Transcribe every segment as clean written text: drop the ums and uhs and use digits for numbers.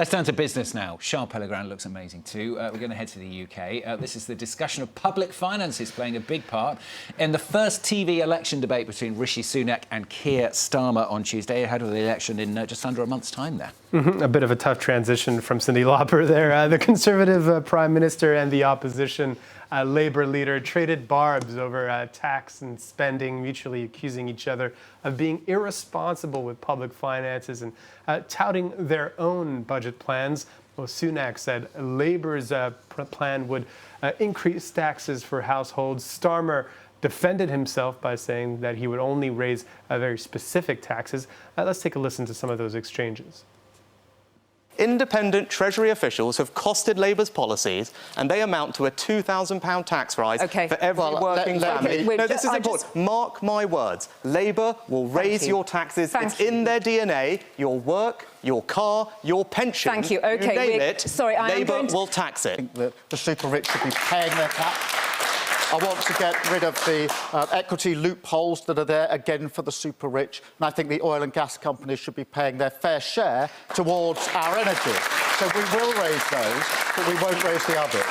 Let's turn to business now. Charles Pellegrin looks amazing too. We're going to head to the UK. This is the discussion of public finances playing a big part in the first TV election debate between Rishi Sunak and Keir Starmer on Tuesday, ahead of the election in just under a month's time there. A bit of a tough transition from Cyndi Lauper there. The Conservative Prime Minister and the opposition Labour leader traded barbs over tax and spending, mutually accusing each other of being irresponsible with public finances and touting their own budget plans. Well, Sunak said Labour's plan would increase taxes for households. Starmer defended himself by saying that he would only raise very specific taxes. Let's take a listen to some of those exchanges. Independent Treasury officials have costed Labour's policies, and they amount to a £2,000 tax rise for every working family. No, this is important. Mark my words. Labour will raise your taxes. It's in their DNA. Your work, your car, your pension. Thank you. OK, you name it, sorry, Labour will tax it. I think that the super rich should be paying their tax. I want to get rid of the equity loopholes that are there, again, for the super rich. And I think the oil and gas companies should be paying their fair share towards our energy. So we will raise those, but we won't raise the others.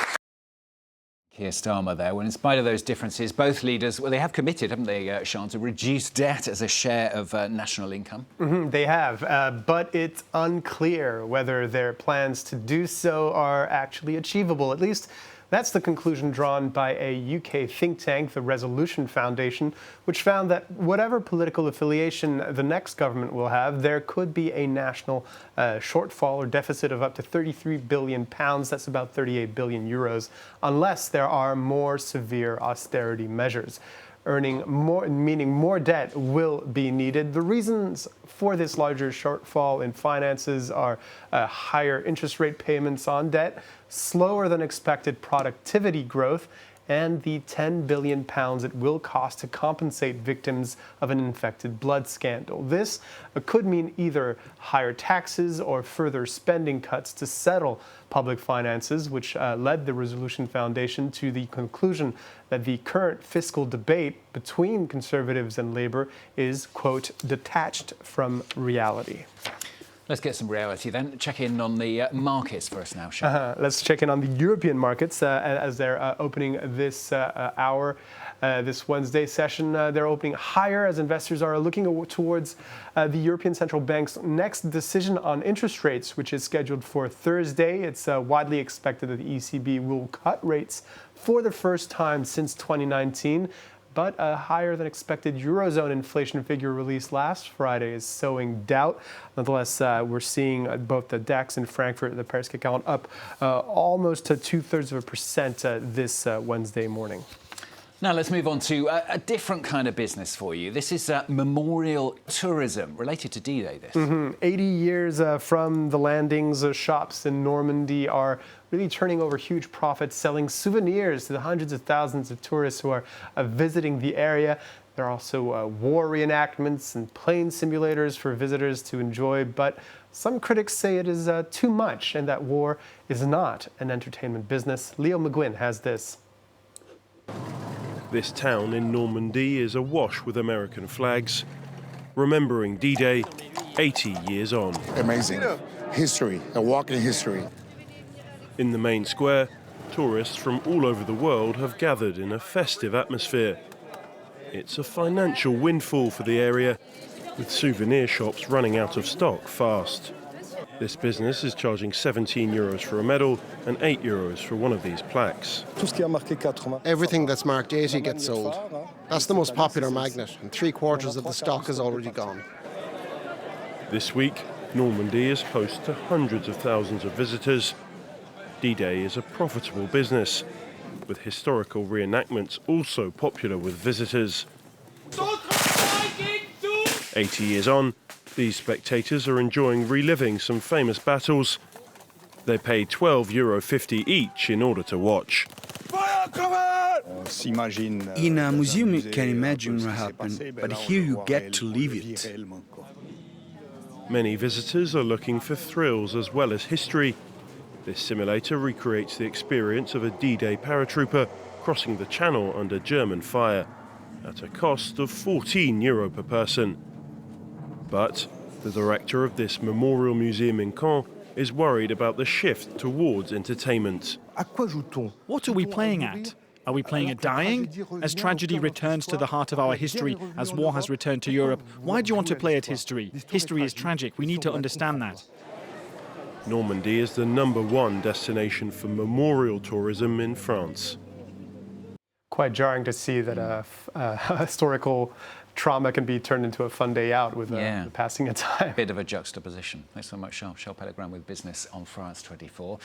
Keir Starmer there. Well, in spite of those differences, both leaders, well, they have committed, haven't they, Sean, to reduce debt as a share of national income? They have, but it's unclear whether their plans to do so are actually achievable. At least that's the conclusion drawn by a UK think tank, the Resolution Foundation, which found that whatever political affiliation the next government will have, there could be a national shortfall or deficit of up to £33 billion. That's about 38 billion euros, unless there are more severe austerity measures. Meaning more debt will be needed. The reasons for this larger shortfall in finances are higher interest rate payments on debt, slower than expected productivity growth, and the £10 billion it will cost to compensate victims of an infected blood scandal. This could mean either higher taxes or further spending cuts to settle public finances, which led the Resolution Foundation to the conclusion that the current fiscal debate between Conservatives and Labour is, quote, detached from reality. Let's get some reality then. Check in on the markets for us now, Sean. Let's check in on the European markets as they're opening this hour. This Wednesday session, they're opening higher as investors are looking towards the European Central Bank's next decision on interest rates, which is scheduled for Thursday. It's widely expected that the ECB will cut rates for the first time since 2019. But a higher than expected Eurozone inflation figure released last Friday is sowing doubt. Nonetheless, we're seeing both the DAX in Frankfurt and the Paris CAC 40 up almost to 0.2% this Wednesday morning. Now let's move on to a different kind of business for you. This is memorial tourism, related to D-Day, this. 80 years from the landings, shops in Normandy are really turning over huge profits, selling souvenirs to the hundreds of thousands of tourists who are visiting the area. There are also war reenactments and plane simulators for visitors to enjoy, but some critics say it is too much and that war is not an entertainment business. Leo McGuinn has this. This town in Normandy is awash with American flags, remembering D-Day 80 years on. Amazing. History, a walk in history. In the main square, tourists from all over the world have gathered in a festive atmosphere. It's a financial windfall for the area, with souvenir shops running out of stock fast. This business is charging €17 for a medal and €8 for one of these plaques. Everything that's marked 80 gets sold. That's the most popular magnet, and 3/4 of the stock is already gone. This week, Normandy is host to hundreds of thousands of visitors. D-Day is a profitable business, with historical reenactments also popular with visitors. 80 years on, these spectators are enjoying reliving some famous battles. They pay €12.50 each in order to watch. In a museum you can imagine what happened, but here you get to live it. Many visitors are looking for thrills as well as history. This simulator recreates the experience of a D-Day paratrooper crossing the Channel under German fire, at a cost of €14 per person. But the director of this memorial museum in Caen is worried about the shift towards entertainment. What are we playing at? Are we playing at dying? As tragedy returns to the heart of our history, as war has returned to Europe, why do you want to play at history? History is tragic. We need to understand that. Normandy is the #1 destination for memorial tourism in France. Quite jarring to see that a historical trauma can be turned into a fun day out with the passing of time. Bit of a juxtaposition. Thanks so much, Charles Pellegrin with Business on France 24.